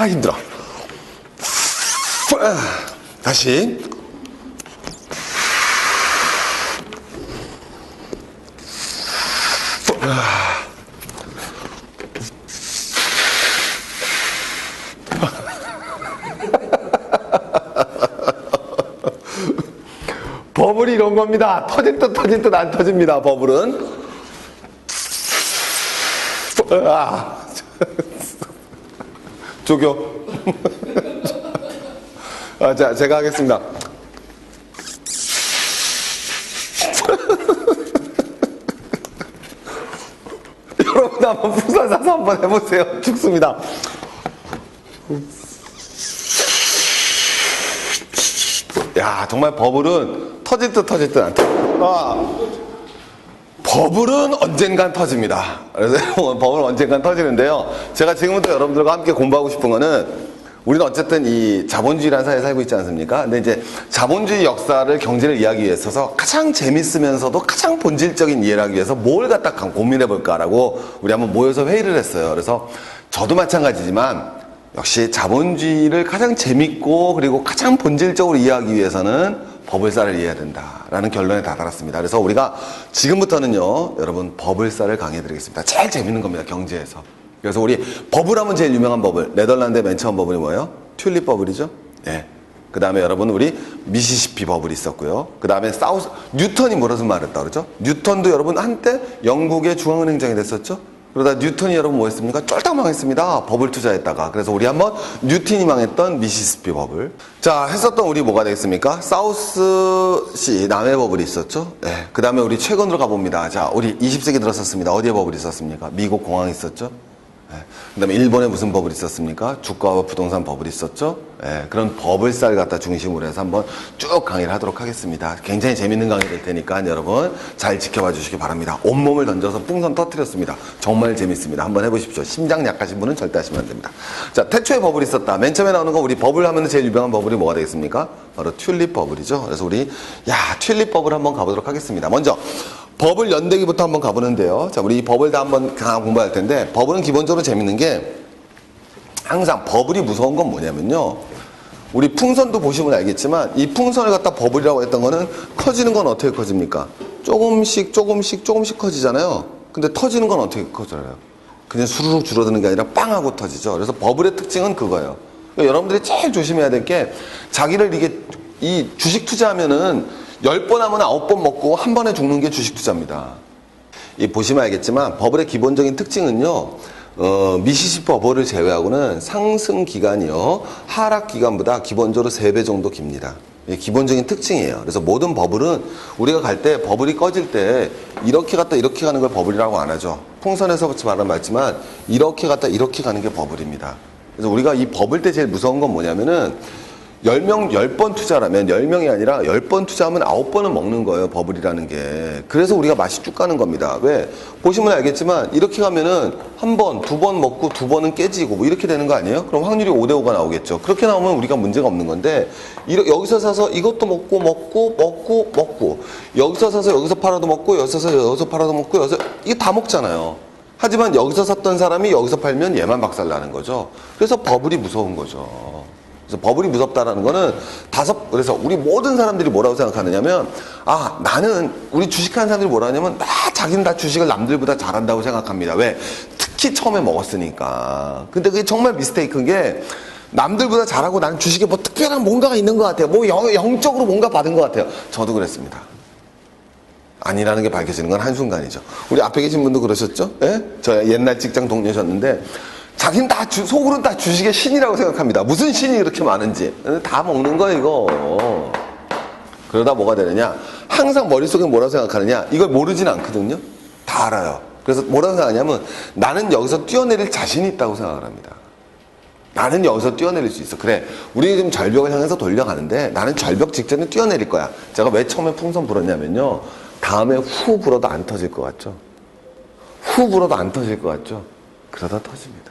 아, 힘들어. 다시. 버블이 이런 겁니다. 터질 듯 터질 듯 안 터집니다. 버블은. 조교. 자, 제가 하겠습니다. 여러분도 한번 풍선 사서 한번 해보세요. 죽습니다. 야, 정말 버블은 터질 듯 터질 듯 안 터져. 버블은 언젠간 터집니다. 그래서 버블은 언젠간 터지는데요. 제가 지금부터 여러분들과 함께 공부하고 싶은 거는, 우리는 어쨌든 이 자본주의라는 사회에 살고 있지 않습니까? 근데 이제 자본주의 역사를, 경제를 이해하기 위해 있어서 가장 재밌으면서도 가장 본질적인 이해를 하기 위해서 뭘 갖다 고민해 볼까라고 우리 한번 모여서 회의를 했어요. 그래서 저도 마찬가지지만 역시 자본주의를 가장 재밌고 그리고 가장 본질적으로 이해하기 위해서는 버블사를 이해해야 된다라는 결론에 다다랐습니다. 그래서 우리가 지금부터는요, 여러분 버블사를 강의해 드리겠습니다. 제일 재밌는 겁니다, 경제에서. 그래서 우리 버블 하면 제일 유명한 버블, 네덜란드의 맨 처음 버블이 뭐예요? 튤립 버블이죠. 네. 그 다음에 여러분 우리 미시시피 버블이 있었고요. 그 다음에 뉴턴이 뭐라서 말했다 그러죠? 뉴턴도 여러분 한때 영국의 중앙은행장이 됐었죠. 그러다 뉴턴이 여러분 뭐 했습니까? 쫄딱 망했습니다. 버블 투자했다가. 그래서 우리 한번 뉴턴이 망했던 미시시피 버블. 자, 했었던 우리 뭐가 되겠습니까? 사우스시 남해 버블이 있었죠. 네. 그 다음에 우리 최근으로 가봅니다. 자, 우리 20세기 들었었습니다. 어디에 버블이 있었습니까? 미국 공항이 있었죠. 네. 그 다음에 일본에 무슨 버블이 있었습니까? 주가와 부동산 버블이 있었죠. 네. 그런 버블사를 갖다 중심으로 해서 한번 쭉 강의를 하도록 하겠습니다. 굉장히 재밌는 강의 될 테니까 여러분 잘 지켜봐 주시기 바랍니다. 온몸을 던져서 풍선 터뜨렸습니다. 정말 재밌습니다. 한번 해보십시오. 심장 약하신 분은 절대 하시면 안 됩니다. 자, 태초에 버블이 있었다. 맨 처음에 나오는 거, 우리 버블 하면 제일 유명한 버블이 뭐가 되겠습니까? 바로 튤립 버블이죠. 그래서 우리 튤립 버블 한번 가보도록 하겠습니다. 먼저 버블 연대기부터 한번 가보는데요. 자, 우리 이 버블 다 한번 공부할 텐데, 버블은 기본적으로 재밌는 게, 항상 버블이 무서운 건 뭐냐면요, 우리 풍선도 보시면 알겠지만 이 풍선을 갖다 버블이라고 했던 거는 커지는 건 어떻게 커집니까? 조금씩 커지잖아요. 근데 터지는 건 어떻게 커져요? 그냥 수르륵 줄어드는 게 아니라 빵 하고 터지죠. 그래서 버블의 특징은 그거예요. 그러니까 여러분들이 제일 조심해야 될 게, 자기를 이 주식 투자하면은 10번 하면 9번 먹고 한 번에 죽는 게 주식 투자입니다. 이 보시면 알겠지만 버블의 기본적인 특징은요, 미시시피 버블을 제외하고는 상승 기간이요, 하락 기간보다 기본적으로 3배 정도 깁니다. 이게 기본적인 특징이에요. 그래서 모든 버블은 우리가 갈 때, 버블이 꺼질 때 이렇게 갔다 이렇게 가는 걸 버블이라고 안 하죠. 풍선에서 말했지만 이렇게 갔다 이렇게 가는 게 버블입니다. 그래서 우리가 이 버블 때 제일 무서운 건 뭐냐면은, 10번 투자라면 10명이 아니라 10번 투자하면 9번은 먹는 거예요, 버블이라는 게. 그래서 우리가 맛이 쭉 가는 겁니다. 왜? 보시면 알겠지만 이렇게 가면은 한 번, 2번 먹고 2번은 깨지고 뭐 이렇게 되는 거 아니에요? 그럼 확률이 5대5가 나오겠죠. 그렇게 나오면 우리가 문제가 없는 건데, 여기서 사서 이것도 먹고 여기서 사서 여기서 팔아도 먹고, 여기서 사서 여기서 팔아도 먹고, 이게 다 먹잖아요. 하지만 여기서 샀던 사람이 여기서 팔면 얘만 박살나는 거죠. 그래서 버블이 무서운 거죠. 그래서 버블이 무섭다라는 거는 그래서 우리 모든 사람들이 뭐라고 생각하느냐면, 나는, 우리 주식하는 사람들이 뭐라 하냐면, 자기는 다 주식을 남들보다 잘한다고 생각합니다. 왜? 특히 처음에 먹었으니까. 근데 그게 정말 미스테이크인 게, 남들보다 잘하고 나는 주식에 뭐 특별한 뭔가가 있는 것 같아요. 뭐 영적으로 뭔가 받은 것 같아요. 저도 그랬습니다. 아니라는 게 밝혀지는 건 한순간이죠. 우리 앞에 계신 분도 그러셨죠? 예? 저 옛날 직장 동료셨는데, 자기는 속으로는 다 주식의 신이라고 생각합니다. 무슨 신이 그렇게 많은지. 다 먹는 거예요, 이거. 그러다 뭐가 되느냐? 항상 머릿속에 뭐라고 생각하느냐? 이걸 모르진 않거든요. 다 알아요. 그래서 뭐라고 생각하냐면, 나는 여기서 뛰어내릴 자신이 있다고 생각을 합니다. 나는 여기서 뛰어내릴 수 있어. 그래, 우리 지금 절벽을 향해서 돌려가는데 나는 절벽 직전에 뛰어내릴 거야. 제가 왜 처음에 풍선 불었냐면요, 다음에 후 불어도 안 터질 것 같죠? 후 불어도 안 터질 것 같죠? 그러다 터집니다.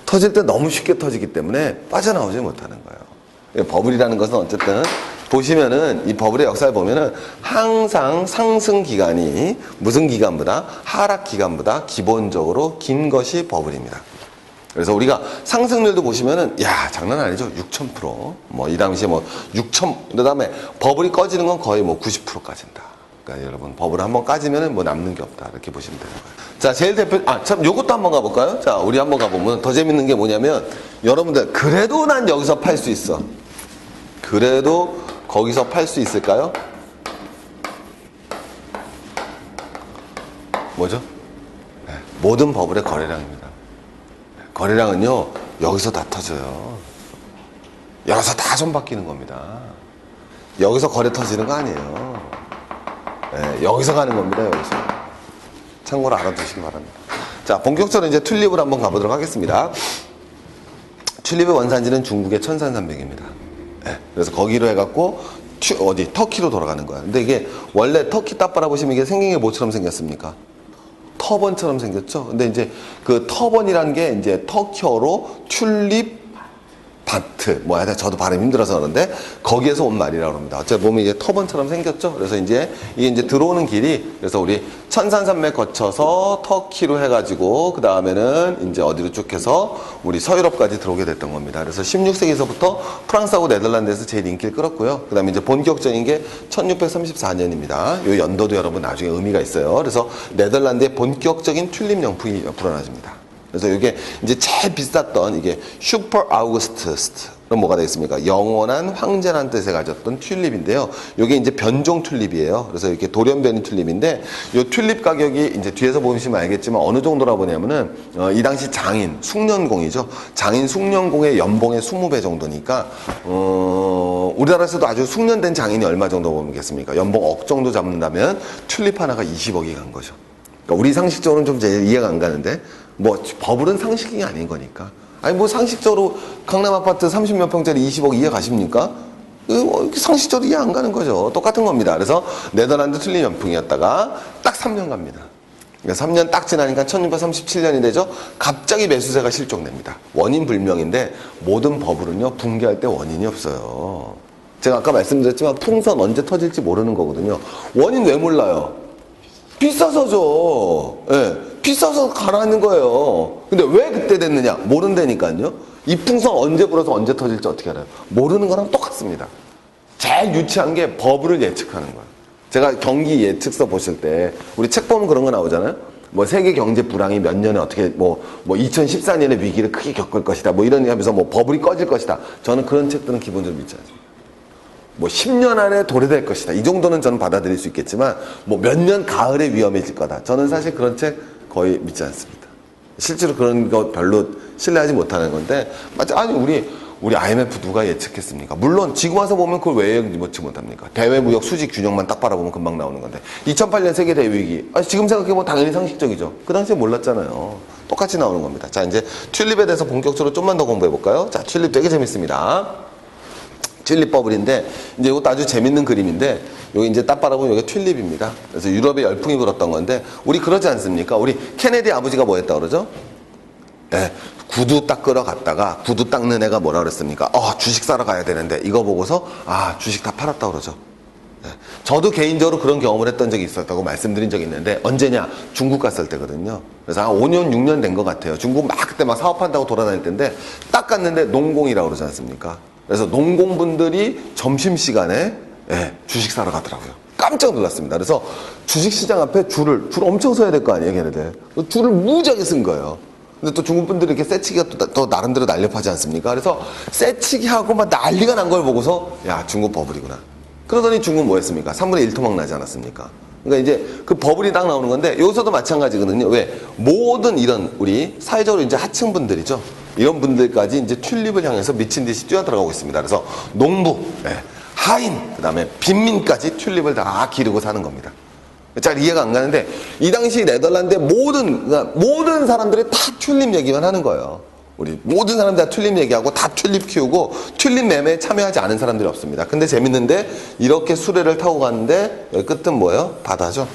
터질 때 너무 쉽게 터지기 때문에 빠져나오지 못하는 거예요. 버블이라는 것은 어쨌든 보시면은, 이 버블의 역사를 보면은 항상 상승 기간이 무슨 기간보다, 하락 기간보다 기본적으로 긴 것이 버블입니다. 그래서 우리가 상승률도 보시면은, 야, 장난 아니죠? 6000%. 뭐, 이 당시에 뭐, 6000, 그 다음에 버블이 꺼지는 건 거의 뭐 90% 까진다. 그러니까 여러분, 버블 한번 까지면은 뭐 남는 게 없다. 이렇게 보시면 되는 거예요. 자, 제일 대표, 참, 요것도 한번 가볼까요? 자, 우리 한번 가보면 더 재밌는 게 뭐냐면, 여러분들, 그래도 난 여기서 팔 수 있어. 그래도 거기서 팔 수 있을까요? 뭐죠? 네, 모든 버블의 거래량입니다. 거래량은요, 여기서 다 터져요. 여기서 다 좀 바뀌는 겁니다. 여기서 거래 터지는 거 아니에요. 네, 여기서 가는 겁니다, 여기서. 참고로 알아두시기 바랍니다. 자, 본격적으로 이제 튤립을 한번 가보도록 하겠습니다. 튤립의 원산지는 중국의 천산산맥입니다. 네, 그래서 거기로 해갖고, 터키로 돌아가는 거야. 근데 이게 원래 터키 딱 바라보시면 이게 생긴 게 뭐처럼 생겼습니까? 터번처럼 생겼죠. 근데 이제 그 터번이라는 게 이제 터키어로 튤립 바트, 뭐 하여튼 저도 발음이 힘들어서 그러는데 거기에서 온 말이라고 합니다. 어차피 보면 이제 터번처럼 생겼죠. 그래서 이제 이게 이제 들어오는 길이, 그래서 우리 천산산맥 거쳐서 터키로 해가지고 그 다음에는 이제 어디로 쭉 해서 우리 서유럽까지 들어오게 됐던 겁니다. 그래서 16세기서부터 프랑스하고 네덜란드에서 제일 인기를 끌었고요. 그 다음에 이제 본격적인 게 1634년입니다. 이 연도도 여러분 나중에 의미가 있어요. 그래서 네덜란드의 본격적인 튤립 영풍이 불어나집니다. 그래서 이게 이제 제일 비쌌던 이게 슈퍼 아우구스투스는 뭐가 되겠습니까? 영원한 황제라는 뜻을 가졌던 튤립인데요. 이게 이제 변종 튤립이에요. 그래서 이렇게 돌연변이 튤립인데 이 튤립 가격이 이제 뒤에서 보시면 알겠지만 어느 정도라 보냐면은 이 당시 장인 숭년공이죠. 장인 숭년공의 연봉의 20배 정도니까 우리나라에서도 아주 숙련된 장인이 얼마 정도 보겠습니까? 연봉 억 정도 잡는다면 튤립 하나가 20억이 간 거죠. 그러니까 우리 상식적으로는 좀 제일 이해가 안 가는데 뭐 버블은 상식이 아닌 거니까. 아니 뭐 상식적으로 강남 아파트 30몇 평짜리 20억 이해 가십니까? 상식적으로 이해 안 가는 거죠. 똑같은 겁니다. 그래서 네덜란드 튤립 연풍이었다가 딱 3년 갑니다. 3년 딱 지나니까 1637년이 되죠. 갑자기 매수세가 실종됩니다. 원인 불명인데 모든 버블은요 붕괴할 때 원인이 없어요. 제가 아까 말씀드렸지만 풍선 언제 터질지 모르는 거거든요. 원인 왜 몰라요? 비싸서죠. 예, 비싸서 가라앉는 거예요. 근데 왜 그때 됐느냐? 모른다니까요. 이 풍선 언제 불어서 언제 터질지 어떻게 알아요? 모르는 거랑 똑같습니다. 제일 유치한 게 버블을 예측하는 거예요. 제가 경기 예측서 보실 때 우리 책 보면 그런 거 나오잖아요. 뭐 세계 경제 불황이 몇 년에 어떻게 뭐 2014년에 위기를 크게 겪을 것이다. 뭐 이런 얘기 하면서 뭐 버블이 꺼질 것이다. 저는 그런 책들은 기본적으로 믿지 않습니다. 뭐 10년 안에 도래될 것이다. 이 정도는 저는 받아들일 수 있겠지만 뭐 몇 년 가을에 위험해질 거다. 저는 사실 그런 책 거의 믿지 않습니다. 실제로 그런 거 별로 신뢰하지 못하는 건데 아니 우리 IMF 누가 예측했습니까? 물론 지금 와서 보면 그걸 왜 예측 못합니까? 대외 무역 수지 균형만 딱 바라보면 금방 나오는 건데 2008년 세계 대위기 지금 생각해보면 당연히 상식적이죠. 그 당시에 몰랐잖아요. 똑같이 나오는 겁니다. 자, 이제 튤립에 대해서 본격적으로 좀만 더 공부해 볼까요? 자, 튤립 되게 재밌습니다. 튤립 버블인데 이제 이것도 아주 재밌는 그림인데 여기 이제 딱 바라보면 여기 튤립입니다. 그래서 유럽에 열풍이 불었던 건데 우리 그러지 않습니까? 우리 케네디 아버지가 뭐 했다 그러죠? 네, 구두 딱 끌어갔다가 구두 닦는 애가 뭐라 그랬습니까? 주식 사러 가야 되는데 이거 보고서 주식 다 팔았다 그러죠. 네, 저도 개인적으로 그런 경험을 했던 적이 있었다고 말씀드린 적이 있는데 언제냐? 중국 갔을 때거든요. 그래서 한 5년 6년 된 것 같아요. 중국 막 그때 막 사업한다고 돌아다닐 때인데 딱 갔는데 농공이라고 그러지 않습니까? 그래서 농공분들이 점심시간에 주식 사러 가더라고요. 깜짝 놀랐습니다. 그래서 주식시장 앞에 줄을 엄청 서야 될 거 아니에요, 걔네들. 줄을 무지하게 쓴 거예요. 근데 또 중국분들이 이렇게 새치기가 또 나름대로 날렵하지 않습니까? 그래서 새치기하고 막 난리가 난 걸 보고서 야, 중국 버블이구나. 그러더니 중국 뭐 했습니까? 3분의 1 토막 나지 않았습니까? 그러니까 이제 그 버블이 딱 나오는 건데 여기서도 마찬가지거든요. 왜? 모든 이런 우리 사회적으로 이제 하층분들이죠. 이런 분들까지 이제 튤립을 향해서 미친 듯이 뛰어들어가고 있습니다. 그래서 농부, 하인, 그 다음에 빈민까지 튤립을 다 기르고 사는 겁니다. 잘 이해가 안 가는데 이 당시 네덜란드의 모든 사람들이 다 튤립 얘기만 하는 거예요. 우리 모든 사람들 다 튤립 얘기하고 다 튤립 키우고 튤립 매매에 참여하지 않은 사람들이 없습니다. 근데 재밌는데 이렇게 수레를 타고 가는데 여기 끝은 뭐예요? 바다죠.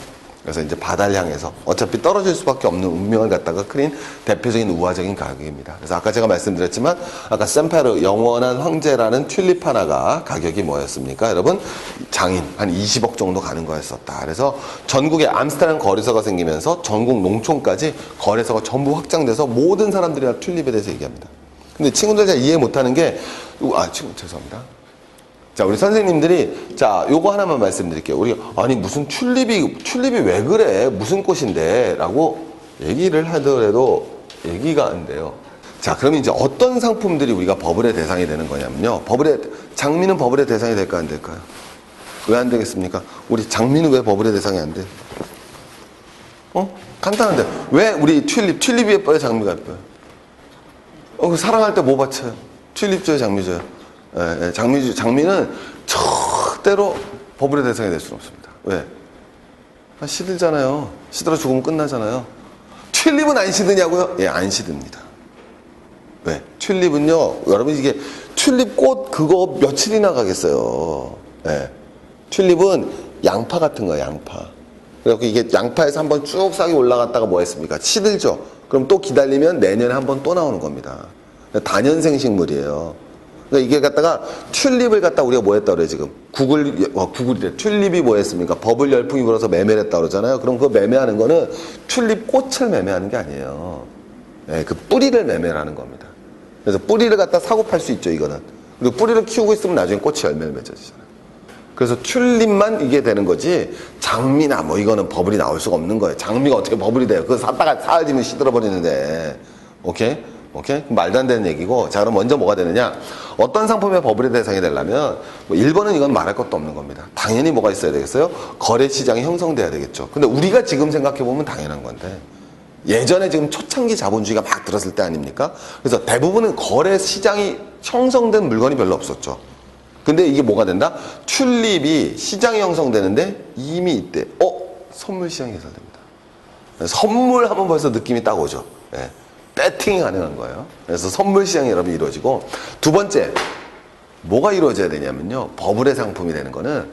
그래서 이제 바다를 향해서 어차피 떨어질 수밖에 없는 운명을 갖다가 그린 대표적인 우화적인 가격입니다. 그래서 아까 제가 말씀드렸지만 아까 샘페르 영원한 황제라는 튤립 하나가 가격이 뭐였습니까? 여러분 장인 한 20억 정도 가는 거였었다. 그래서 전국에 암스테르담 거래소가 생기면서 전국 농촌까지 거래소가 전부 확장돼서 모든 사람들이 다 튤립에 대해서 얘기합니다. 근데 친구들 잘 이해 못하는 게 친구 죄송합니다. 자, 우리 선생님들이, 자, 요거 하나만 말씀드릴게요. 우리가, 아니, 무슨 튤립이 왜 그래? 무슨 꽃인데? 라고 얘기를 하더라도 얘기가 안 돼요. 자, 그럼 이제 어떤 상품들이 우리가 버블의 대상이 되는 거냐면요. 장미는 버블의 대상이 될까, 안 될까요? 왜 안 되겠습니까? 우리 장미는 왜 버블의 대상이 안 돼? 간단한데. 왜 우리 튤립이 예뻐요? 장미가 예뻐요? 사랑할 때 뭐 바쳐요? 튤립 줘요? 장미 줘요? 장미는 절대로 버블의 대상이 될 수는 없습니다. 왜? 시들잖아요. 시들어 죽으면 끝나잖아요. 튤립은 안 시드냐고요? 예, 안 시듭니다. 왜? 튤립은요, 여러분 이게 튤립 꽃 그거 며칠이나 가겠어요. 예. 튤립은 양파 같은 거예요, 양파. 그래서 이게 양파에서 한번 쭉 싹이 올라갔다가 뭐 했습니까? 시들죠? 그럼 또 기다리면 내년에 한번 또 나오는 겁니다. 다년생 식물이에요. 그러니까 이게 갖다가 튤립을 갖다 우리가 뭐 했다 그래 지금 구글이래. 튤립이 뭐 했습니까? 버블 열풍이 불어서 매매를 했다 그러잖아요. 그럼 그 매매하는 거는 튤립 꽃을 매매하는 게 아니에요. 네, 그 뿌리를 매매를 하는 겁니다. 그래서 뿌리를 갖다 사고 팔 수 있죠, 이거는. 그리고 뿌리를 키우고 있으면 나중에 꽃이 열매를 맺어지잖아요. 그래서 튤립만 이게 되는 거지 장미나 뭐 이거는 버블이 나올 수가 없는 거예요. 장미가 어떻게 버블이 돼요? 그거 샀다가 사라지면 시들어 버리는데. 오케이? 말도 안 되는 얘기고. 자, 그럼 먼저 뭐가 되느냐? 어떤 상품의 버블의 대상이 되려면, 1번은 이건 말할 것도 없는 겁니다. 당연히 뭐가 있어야 되겠어요? 거래 시장이 형성돼야 되겠죠. 근데 우리가 지금 생각해보면 당연한 건데, 예전에 지금 초창기 자본주의가 막 들었을 때 아닙니까? 그래서 대부분은 거래 시장이 형성된 물건이 별로 없었죠. 근데 이게 뭐가 된다? 튤립이 시장이 형성되는데 이미 이때, 선물 시장이 개설됩니다. 선물하면 벌써 느낌이 딱 오죠. 예. 배팅이 가능한 거예요. 그래서 선물 시장이 여러분 이루어지고, 두 번째 뭐가 이루어져야 되냐면요, 버블의 상품이 되는 거는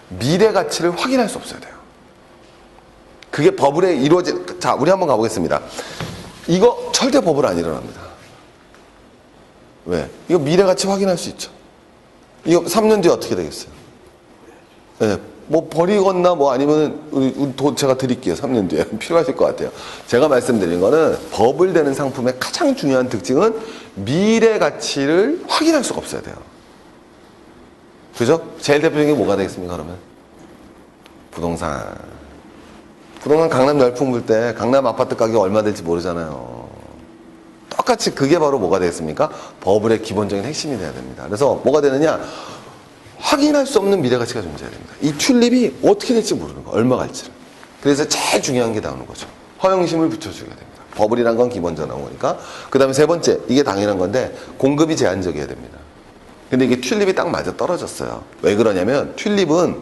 미래 가치를 확인할 수 없어야 돼요. 그게 버블에 자, 우리 한번 가보겠습니다. 이거 절대 버블 안 일어납니다. 왜? 이거 미래 가치 확인할 수 있죠. 이거 3년 뒤에 어떻게 되겠어요? 네, 뭐 버리거나 뭐 아니면은 우리 돈 제가 드릴게요. 3년 뒤에 필요하실 것 같아요. 제가 말씀드린 거는 버블되는 상품의 가장 중요한 특징은 미래 가치를 확인할 수가 없어야 돼요. 그죠? 제일 대표적인 게 뭐가 되겠습니까? 그러면 부동산 강남 열풍 불 때 강남 아파트 가격이 얼마 될지 모르잖아요. 똑같이 그게 바로 뭐가 되겠습니까? 버블의 기본적인 핵심이 돼야 됩니다. 그래서 뭐가 되느냐? 확인할 수 없는 미래 가치가 존재해야 됩니다. 이 튤립이 어떻게 될지 모르는 거, 얼마 갈지를. 그래서 제일 중요한 게 나오는 거죠. 허영심을 붙여줘야 됩니다. 버블이란 건 기본적으로 나온 거니까. 그 다음에 세 번째, 이게 당연한 건데 공급이 제한적이어야 됩니다. 근데 이게 튤립이 딱 맞아 떨어졌어요. 왜 그러냐면 튤립은,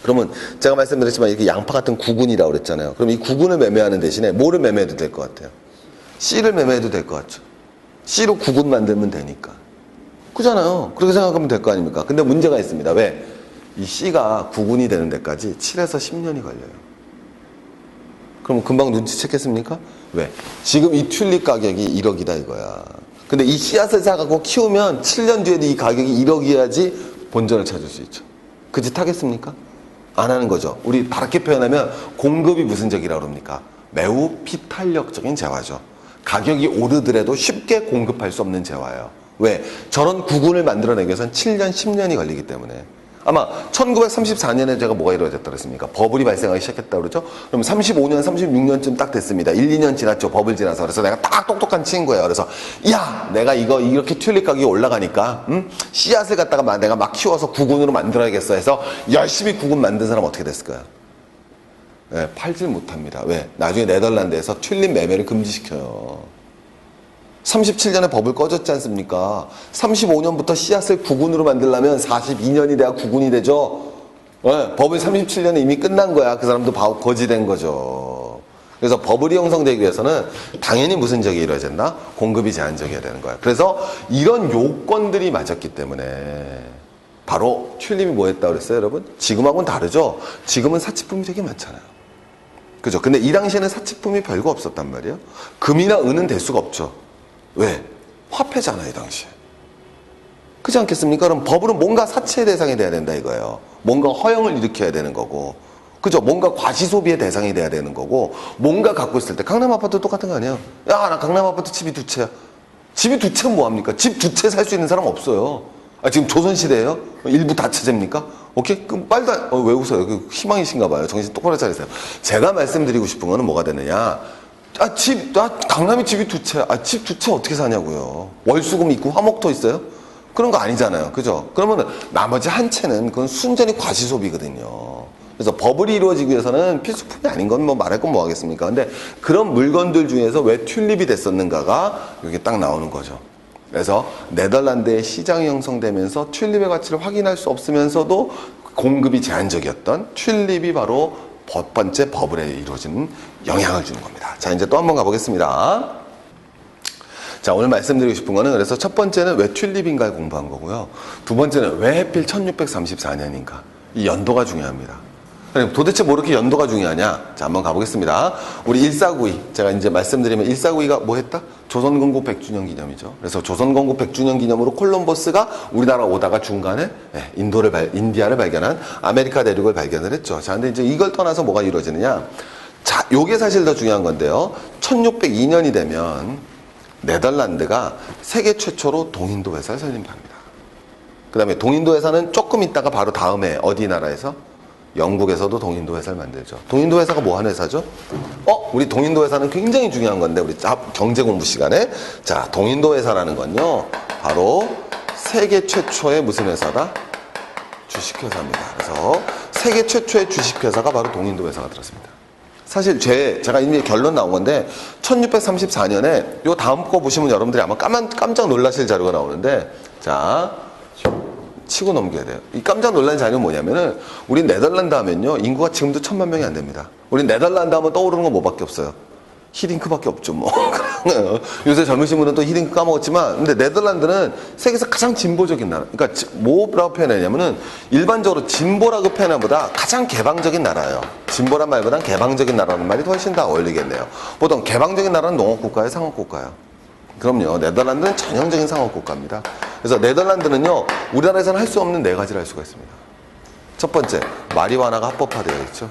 그러면 제가 말씀드렸지만 이렇게 양파 같은 구근이라고 그랬잖아요. 그럼 이 구근을 매매하는 대신에 뭐를 매매해도 될 것 같아요? 씨를 매매해도 될 것 같죠. 씨로 구근 만들면 되니까. 그잖아요. 그렇게 생각하면 될 거 아닙니까? 근데 문제가 있습니다. 왜? 이 씨가 구근이 되는 데까지 7에서 10년이 걸려요. 그럼 금방 눈치챘겠습니까? 왜? 지금 이 튤립 가격이 1억이다 이거야. 근데 이 씨앗을 사갖고 키우면 7년 뒤에도 이 가격이 1억이어야지 본전을 찾을 수 있죠. 그 짓 하겠습니까? 안 하는 거죠. 우리 다르게 표현하면 공급이 무슨 적이라고 그럽니까? 매우 비탄력적인 재화죠. 가격이 오르더라도 쉽게 공급할 수 없는 재화예요. 왜? 저런 구근을 만들어내기 위해서는 7년, 10년이 걸리기 때문에. 아마 1934년에 제가 뭐가 이루어졌다 그랬습니까? 버블이 발생하기 시작했다 그러죠? 그럼 35년, 36년쯤 딱 됐습니다. 1, 2년 지났죠. 버블 지나서. 그래서 내가 딱 똑똑한 친구예요. 그래서 야, 내가 이거 이렇게 튤립 가격이 올라가니까 씨앗을 갖다가 내가 막 키워서 구근으로 만들어야겠어 해서 열심히 구근 만든 사람 어떻게 됐을까요? 네, 팔질 못합니다. 왜? 나중에 네덜란드에서 튤립 매매를 금지시켜요. 37년에 버블 꺼졌지 않습니까? 35년부터 씨앗을 구근으로 만들려면 42년이 돼야 구근이 되죠. 네, 버블 37년에 이미 끝난 거야. 그 사람도 거지된 거죠. 그래서 버블이 형성되기 위해서는 당연히 무슨 적이 이루어진다? 공급이 제한적이어야 되는 거야. 그래서 이런 요건들이 맞았기 때문에 바로 튤립이 뭐 했다고 그랬어요, 여러분? 지금하고는 다르죠? 지금은 사치품이 되게 많잖아요. 그죠? 근데 이 당시에는 사치품이 별거 없었단 말이에요. 금이나 은은 될 수가 없죠. 왜? 화폐잖아요, 이 당시에. 그렇지 않겠습니까? 그럼 법으로 뭔가 사치의 대상이 돼야 된다 이거예요. 뭔가 허영을 일으켜야 되는 거고, 그죠? 뭔가 과시소비의 대상이 돼야 되는 거고, 뭔가 갖고 있을 때 강남 아파트 똑같은 거 아니에요? 야, 나 강남 아파트 집이 두 채야. 집이 두 채는 뭐합니까? 집 두 채 살 수 있는 사람 없어요. 아, 지금 조선시대예요? 일부 다처제입니까? 오케이? 그럼 빨리 왜 웃어요? 그 희망이신가 봐요. 정신 똑바로 차리세요. 제가 말씀드리고 싶은 거는 뭐가 되느냐? 강남에 집이 두 채. 집 두 채 어떻게 사냐고요. 월수금 있고 화목토 있어요? 그런 거 아니잖아요. 그죠? 그러면 나머지 한 채는 그건 순전히 과시소비거든요. 그래서 버블이 이루어지기 위해서는 필수품이 아닌 건 뭐 말할 건 뭐 하겠습니까? 근데 그런 물건들 중에서 왜 튤립이 됐었는가가 여기 딱 나오는 거죠. 그래서 네덜란드의 시장이 형성되면서 튤립의 가치를 확인할 수 없으면서도 공급이 제한적이었던 튤립이 바로 첫 번째 버블에 이루어지는 영향을 주는 겁니다. 자, 이제 또 한번 가보겠습니다. 자, 오늘 말씀드리고 싶은 거는 그래서 첫 번째는 왜 튤립인가를 공부한 거고요. 두 번째는 왜 하필 1634년인가. 이 연도가 중요합니다. 도대체 뭐 이렇게 연도가 중요하냐? 자, 한번 가보겠습니다. 우리 1492. 제가 이제 말씀드리면 1492가 뭐 했다? 조선건국 100주년 기념이죠. 그래서 조선건국 100주년 기념으로 콜럼버스가 우리나라 오다가 중간에 인디아를 발견한 아메리카 대륙을 발견을 했죠. 자, 근데 이제 이걸 떠나서 뭐가 이루어지느냐? 자, 요게 사실 더 중요한 건데요. 1602년이 되면 네덜란드가 세계 최초로 동인도 회사를 설립합니다. 그 다음에 동인도 회사는 조금 있다가 바로 다음에 어디 나라에서? 영국에서도 동인도 회사를 만들죠. 동인도 회사가 뭐 하는 회사죠? 우리 동인도 회사는 굉장히 중요한 건데, 우리 경제 공부 시간에. 자, 동인도 회사라는 건요, 바로 세계 최초의 무슨 회사다? 주식회사입니다. 그래서 세계 최초의 주식회사가 바로 동인도 회사가 들었습니다. 사실 제가 이미 결론 나온 건데, 1634년에 요 다음 거 보시면 여러분들이 아마 깜짝 놀라실 자료가 나오는데, 자, 치고 넘겨야 돼요. 이 깜짝 놀란 자료는 뭐냐면은, 우리 네덜란드 하면요, 인구가 지금도 1000만 명이 안 됩니다. 우리 네덜란드 하면 떠오르는 건 뭐밖에 없어요? 히딩크밖에 없죠, 뭐. 요새 젊으신 분은 또 히딩크 까먹었지만, 근데 네덜란드는 세계에서 가장 진보적인 나라. 그러니까 뭐라고 표현하냐면은, 일반적으로 진보라고 표현한 보다 가장 개방적인 나라예요. 진보란 말보단 개방적인 나라는 말이 훨씬 더 어울리겠네요. 보통 개방적인 나라는 농업국가예요, 상업국가예요? 그럼요. 네덜란드는 전형적인 상업국가입니다. 그래서 네덜란드는요, 우리나라에서는 할 수 없는 네 가지를 할 수가 있습니다. 첫 번째, 마리화나가 합법화되어 있죠.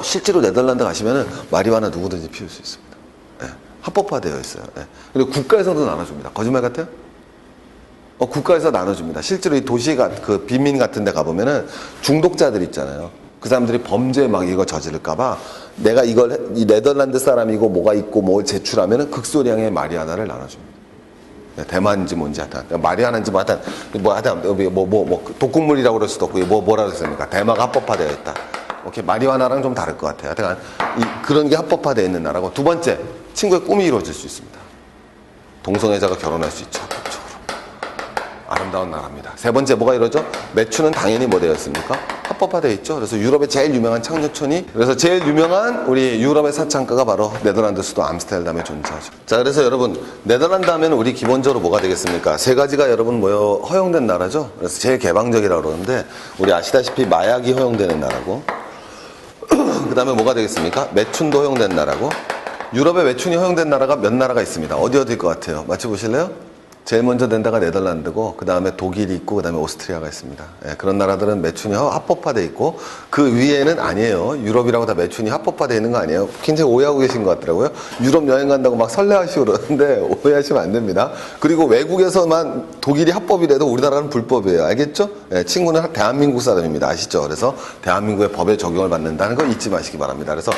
실제로 네덜란드 가시면은 마리화나 누구든지 피울 수 있습니다. 네, 합법화되어 있어요. 네. 그리고 국가에서도 나눠줍니다. 거짓말 같아요? 국가에서 나눠줍니다. 실제로 이 도시 그 빈민 같은 데 가보면은 중독자들 있잖아요. 그 사람들이 범죄 막 이거 저지를까봐 내가 이걸 이 네덜란드 사람이고 뭐가 있고 뭐 제출하면은 극소량의 마리아나를 나눠줍니다. 대만인지 뭔지 하여튼 마리아나인지 뭐 하여튼 독극물이라고 그럴 수도 없고 뭐라 그랬습니까? 대마가 합법화되어 있다. 오케이, 마리아나랑 좀 다를 것 같아요. 하여튼 그런 게 합법화되어 있는 나라고. 두 번째, 친구의 꿈이 이루어질 수 있습니다. 동성애자가 결혼할 수 있죠. 아름다운 나라입니다. 세 번째, 뭐가 이러죠? 매춘은 당연히 뭐 되어 있습니까? 합법화되어 있죠. 그래서 유럽의 제일 유명한 창조촌이, 그래서 제일 유명한 우리 유럽의 사창가가 바로 네덜란드 수도 암스테르담에 존재하죠. 자, 그래서 여러분, 네덜란드 하면 우리 기본적으로 뭐가 되겠습니까? 세 가지가 여러분 허용된 나라죠. 그래서 제일 개방적이라고 그러는데, 우리 아시다시피 마약이 허용되는 나라고, 그 다음에 뭐가 되겠습니까? 매춘도 허용된 나라고, 유럽의 매춘이 허용된 나라가 몇 나라가 있습니다. 어디일 것 같아요? 맞춰보실래요? 제일 먼저 된 데가 네덜란드고, 그 다음에 독일이 있고, 그 다음에 오스트리아가 있습니다. 그런 나라들은 매춘이 합법화돼 있고, 그 위에는 아니에요. 유럽이라고 다 매춘이 합법화돼 있는 거 아니에요. 굉장히 오해하고 계신 것 같더라고요. 유럽 여행 간다고 막 설레하시고 그러는데 오해하시면 안 됩니다. 그리고 외국에서만 독일이 합법이라도 우리나라는 불법이에요. 알겠죠? 친구는 대한민국 사람입니다. 아시죠? 그래서 대한민국의 법에 적용을 받는다는 거 잊지 마시기 바랍니다. 그래서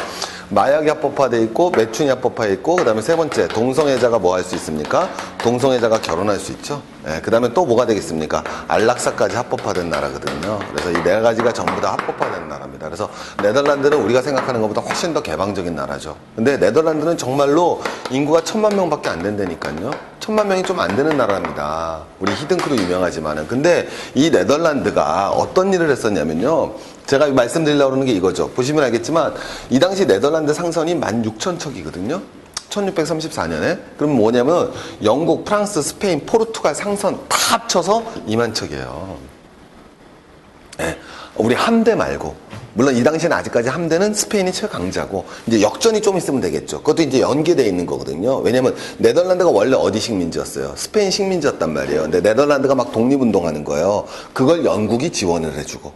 마약이 합법화돼 있고, 매춘이 합법화돼 있고, 그 다음에 세 번째, 동성애자가 뭐 할 수 있습니까? 동성애자가 결혼할 수 있죠. 그 다음에 또 뭐가 되겠습니까? 안락사까지 합법화된 나라거든요. 그래서 이 네 가지가 전부 다 합법화된 나라입니다. 그래서 네덜란드는 우리가 생각하는 것보다 훨씬 더 개방적인 나라죠. 근데 네덜란드는 정말로 인구가 1000만 명밖에 안 된다니까요. 1000만 명이 좀 안 되는 나라입니다. 우리 히든크로 유명하지만은. 근데 이 네덜란드가 어떤 일을 했었냐면요. 제가 말씀드리려고 하는 게 이거죠. 보시면 알겠지만 이 당시 네덜란드 상선이 16,000척이거든요. 1634년에. 그럼 뭐냐면 영국, 프랑스, 스페인, 포르투갈 상선 다 합쳐서 2만 척이에요. 우리 함대 말고 물론 이 당시에는 아직까지 함대는 스페인이 최강자고 이제 역전이 좀 있으면 되겠죠. 그것도 이제 연계되어 있는 거거든요. 왜냐면 네덜란드가 원래 어디 식민지였어요? 스페인 식민지였단 말이에요. 근데 네덜란드가 막 독립운동하는 거예요. 그걸 영국이 지원을 해주고.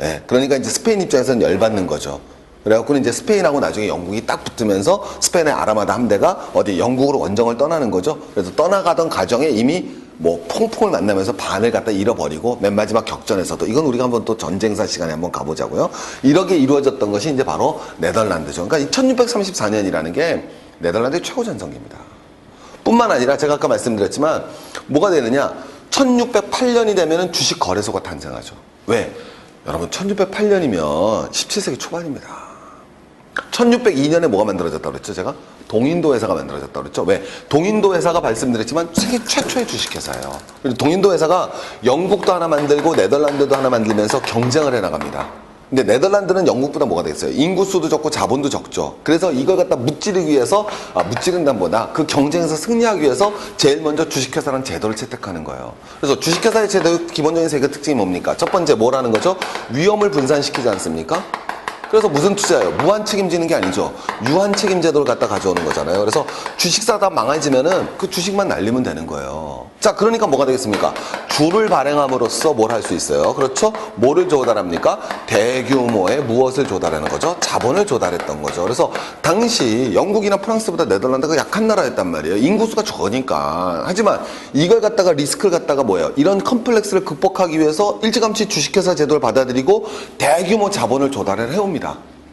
예, 그러니까 이제 스페인 입장에서는 열받는 거죠. 그래갖고 이제 스페인하고 나중에 영국이 딱 붙으면서 스페인의 아라마다 함대가 어디 영국으로 원정을 떠나는 거죠. 그래서 떠나가던 과정에 이미 뭐 퐁퐁을 만나면서 반을 갖다 잃어버리고 맨 마지막 격전에서도 이건 우리가 한번 또 전쟁사 시간에 한번 가보자고요. 이렇게 이루어졌던 것이 이제 바로 네덜란드죠. 그러니까 1634년이라는 게 네덜란드의 최고 전성기입니다. 뿐만 아니라 제가 아까 말씀드렸지만 뭐가 되느냐? 1608년이 되면은 주식 거래소가 탄생하죠. 왜? 여러분 1608년이면 17세기 초반입니다. 1602년에 뭐가 만들어졌다고 그랬죠? 제가 동인도 회사가 만들어졌다고 그랬죠? 왜? 동인도 회사가 말씀드렸지만 세계 최초의 주식회사예요. 그리고 동인도 회사가 영국도 하나 만들고 네덜란드도 하나 만들면서 경쟁을 해나갑니다. 근데 네덜란드는 영국보다 뭐가 되겠어요? 인구수도 적고 자본도 적죠. 그래서 이걸 갖다 무찌르기 위해서, 무찌른다보다 그 경쟁에서 승리하기 위해서 제일 먼저 주식회사라는 제도를 채택하는 거예요. 그래서 주식회사의 제도의 기본적인 세 개 특징이 뭡니까? 첫 번째 뭐라는 거죠? 위험을 분산시키지 않습니까? 그래서 무슨 투자예요? 무한 책임지는 게 아니죠. 유한 책임 제도를 갖다 가져오는 거잖아요. 그래서 주식 사다 망해지면은 그 주식만 날리면 되는 거예요. 자, 그러니까 뭐가 되겠습니까? 주를 발행함으로써 뭘 할 수 있어요? 그렇죠? 뭐를 조달합니까? 대규모의 무엇을 조달하는 거죠? 자본을 조달했던 거죠. 그래서 당시 영국이나 프랑스보다 네덜란드가 약한 나라였단 말이에요. 인구수가 적으니까. 하지만 이걸 갖다가 리스크를 갖다가 뭐예요? 이런 컴플렉스를 극복하기 위해서 일찌감치 주식회사 제도를 받아들이고 대규모 자본을 조달을 해옵니다.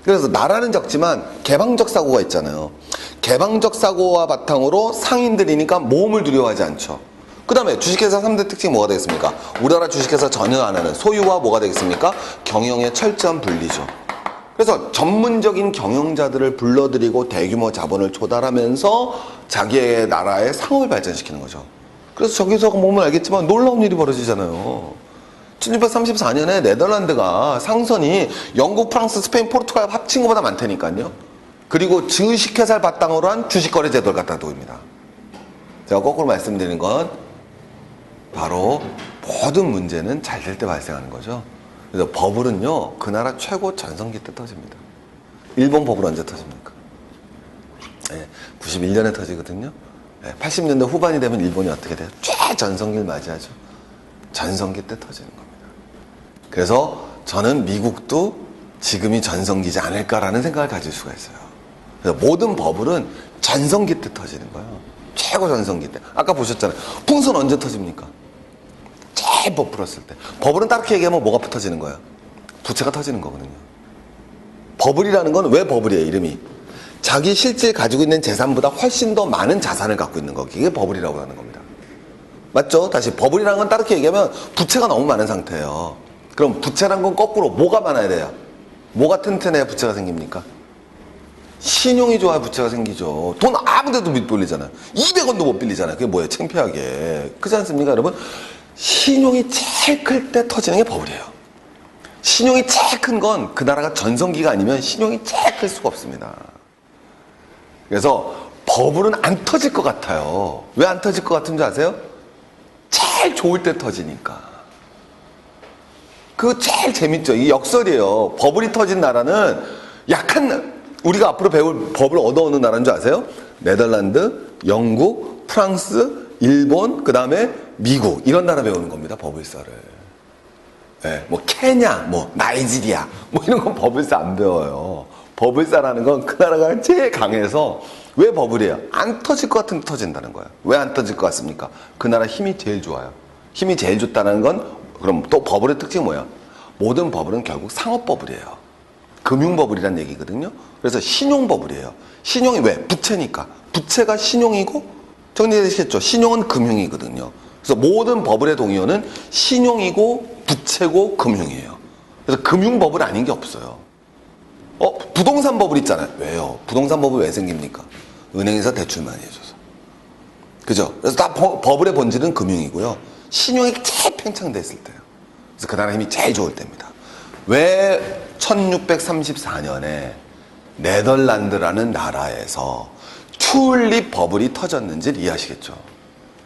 그래서 나라는 적지만 개방적 사고가 있잖아요. 개방적 사고와 바탕으로 상인들이니까 모험을 두려워하지 않죠. 그 다음에 주식회사 3대 특징이 뭐가 되겠습니까? 우리나라 주식회사 전혀 안 하는 소유와 뭐가 되겠습니까? 경영의 철저한 분리죠. 그래서 전문적인 경영자들을 불러들이고 대규모 자본을 조달하면서 자기의 나라의 상업을 발전시키는 거죠. 그래서 저기서 보면 알겠지만 놀라운 일이 벌어지잖아요. 1634년에 네덜란드가 상선이 영국, 프랑스, 스페인, 포르투갈 합친 것보다 많다니까요. 그리고 주식회사를 바탕으로 한 주식거래 제도를 갖다 놓습니다. 제가 거꾸로 말씀드리는 건 바로 모든 문제는 잘 될 때 발생하는 거죠. 그래서 버블은요, 그 나라 최고 전성기 때 터집니다. 일본 버블 언제 터집니까? 91년에 터지거든요. 80년대 후반이 되면 일본이 어떻게 돼요? 최전성기를 맞이하죠. 전성기 때 터지는 겁니다. 그래서 저는 미국도 지금이 전성기지 않을까라는 생각을 가질 수가 있어요. 그래서 모든 버블은 전성기 때 터지는 거예요. 최고 전성기 때. 아까 보셨잖아요. 풍선 언제 터집니까? 제일 버블었을 때. 버블은 딱히 얘기하면 뭐가 터지는 거예요? 부채가 터지는 거거든요. 버블이라는 건 왜 버블이에요, 이름이? 자기 실제 가지고 있는 재산보다 훨씬 더 많은 자산을 갖고 있는 거. 이게 버블이라고 하는 겁니다. 맞죠? 다시 버블이라는 건 다르게 얘기하면 부채가 너무 많은 상태예요. 그럼 부채란 건 거꾸로 뭐가 많아야 돼요? 뭐가 튼튼해야 부채가 생깁니까? 신용이 좋아야 부채가 생기죠. 돈 아무데도 못 빌리잖아요. 200원도 못 빌리잖아요. 그게 뭐예요? 창피하게. 그렇지 않습니까, 여러분? 신용이 제일 클 때 터지는 게 버블이에요. 신용이 제일 큰 건 그 나라가 전성기가 아니면 신용이 제일 클 수가 없습니다. 그래서 버블은 안 터질 것 같아요. 왜 안 터질 것 같은 줄 아세요? 제일 좋을 때 터지니까. 그거 제일 재밌죠. 이게 역설이에요. 버블이 터진 나라는 약한, 우리가 앞으로 배울 버블을 얻어오는 나라인 줄 아세요? 네덜란드, 영국, 프랑스, 일본, 그 다음에 미국. 이런 나라 배우는 겁니다. 버블사를. 네, 뭐 케냐, 뭐 나이지리아, 뭐 이런 건 버블사 안 배워요. 버블사라는 건 그 나라가 제일 강해서. 왜 버블이에요? 안 터질 것 같은데 터진다는 거예요. 왜 안 터질 것 같습니까? 그 나라 힘이 제일 좋아요. 힘이 제일 좋다는 건, 그럼 또 버블의 특징이 뭐야? 모든 버블은 결국 상업 버블이에요. 금융 버블이란 얘기거든요. 그래서 신용 버블이에요. 신용이 왜? 부채니까. 부채가 신용이고, 정리되시겠죠? 신용은 금융이거든요. 그래서 모든 버블의 동의어는 신용이고, 부채고, 금융이에요. 그래서 금융 버블 아닌 게 없어요. 부동산 버블 있잖아요. 왜요? 부동산 버블 왜 생깁니까? 은행에서 대출 많이 해줘서. 그죠? 그래서 다 버블의 본질은 금융이고요. 신용이 제일 팽창됐을 때요. 그래서 그 나라 힘이 제일 좋을 때입니다. 왜 1634년에 네덜란드라는 나라에서 튤립 버블이 터졌는지 이해하시겠죠?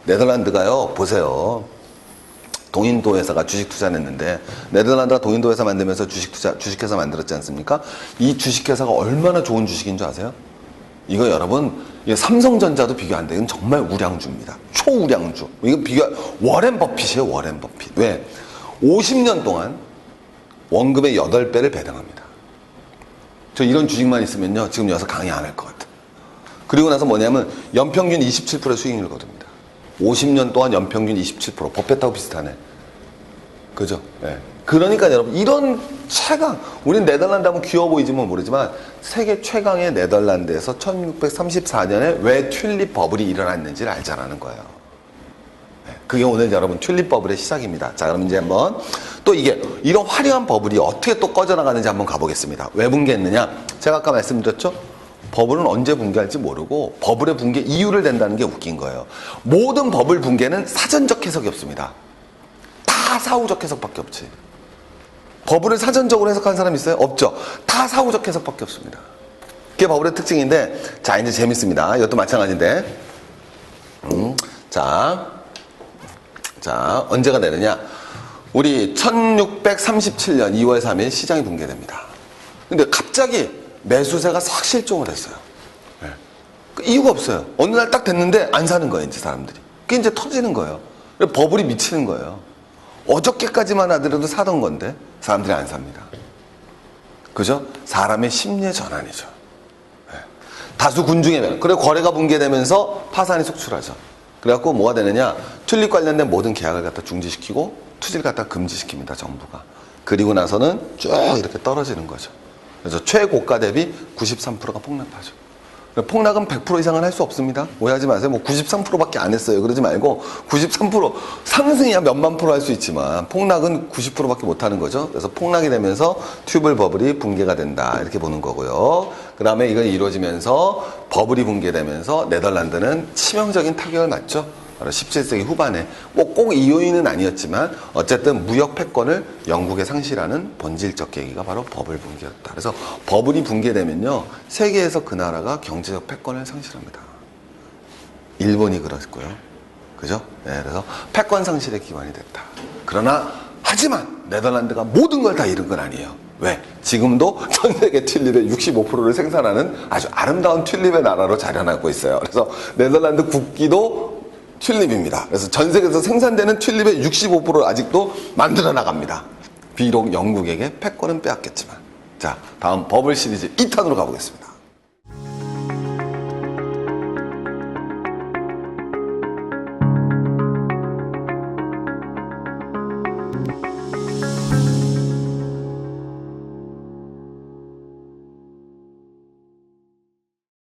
네덜란드가요, 보세요. 동인도 회사가 주식 투자를 했는데, 네덜란드가 동인도 회사 만들면서 주식회사 만들었지 않습니까? 이 주식회사가 얼마나 좋은 주식인 줄 아세요? 이거 여러분, 이게 삼성전자도 비교 안 돼. 이건 정말 우량주입니다. 초우량주. 이거 워렌 버핏이에요, 워렌 버핏. 왜? 50년 동안 원금의 8배를 배당합니다. 저 이런 주식만 있으면요, 지금 여기서 강의 안 할 것 같아요. 그리고 나서 뭐냐면, 연평균 27%의 수익률을 거둡니다. 50년 동안 연평균 27%. 버핏하고 비슷하네. 그죠? 네. 그러니까 여러분, 이런 최강, 우린 네덜란드 하면 귀여워 보이지만 모르지만, 세계 최강의 네덜란드에서 1634년에 왜 튤립 버블이 일어났는지를 알자라는 거예요. 네. 그게 오늘 여러분 튤립 버블의 시작입니다. 자, 그럼 이제 한번 또 이게, 이런 화려한 버블이 어떻게 또 꺼져나가는지 한번 가보겠습니다. 왜 붕괴했느냐? 제가 아까 말씀드렸죠? 버블은 언제 붕괴할지 모르고 버블의 붕괴 이유를 댄다는 게 웃긴 거예요. 모든 버블 붕괴는 사전적 해석이 없습니다. 다 사후적 해석밖에 없지. 버블을 사전적으로 해석한 사람 있어요? 없죠. 다 사후적 해석밖에 없습니다. 그게 버블의 특징인데, 자, 이제 재밌습니다. 이것도 마찬가지인데, 자, 언제가 되느냐? 우리 1637년 2월 3일 시장이 붕괴됩니다. 근데 갑자기 매수세가 싹 실종을 했어요. 네. 이유가 없어요. 어느 날 딱 됐는데 안 사는 거예요, 이제 사람들이. 그게 이제 터지는 거예요. 버블이 미치는 거예요. 어저께까지만 하더라도 사던 건데 사람들이 안 삽니다. 그죠? 사람의 심리의 전환이죠. 네. 다수 군중의 변화. 그리고 거래가 붕괴되면서 파산이 속출하죠. 그래갖고 뭐가 되느냐? 튤립 관련된 모든 계약을 갖다 중지시키고 투지를 갖다 금지시킵니다, 정부가. 그리고 나서는 쭉 이렇게 떨어지는 거죠. 그래서 최고가 대비 93%가 폭락하죠. 폭락은 100% 이상은 할 수 없습니다. 오해하지 마세요. 뭐 93%밖에 안 했어요. 그러지 말고 93% 상승이야 몇만 프로 할 수 있지만 폭락은 90%밖에 못 하는 거죠. 그래서 폭락이 되면서 튜블 버블이 붕괴가 된다. 이렇게 보는 거고요. 그 다음에 이건 이루어지면서 버블이 붕괴되면서 네덜란드는 치명적인 타격을 맞죠. 바로 17세기 후반에 뭐 꼭 이 요인은 아니었지만 어쨌든 무역 패권을 영국에 상실하는 본질적 계기가 바로 버블 붕괴였다. 그래서 버블이 붕괴되면요, 세계에서 그 나라가 경제적 패권을 상실합니다. 일본이 그랬고요. 그죠? 네, 그래서 패권 상실의 기반이 됐다. 그러나 하지만 네덜란드가 모든 걸 다 잃은 건 아니에요. 왜? 지금도 전 세계 튤립의 65%를 생산하는 아주 아름다운 튤립의 나라로 자리하고 있어요. 그래서 네덜란드 국기도 튤립입니다. 그래서 전 세계에서 생산되는 튤립의 65%를 아직도 만들어 나갑니다. 비록 영국에게 패권은 빼앗겼지만. 자, 다음 버블 시리즈 2탄으로 가보겠습니다.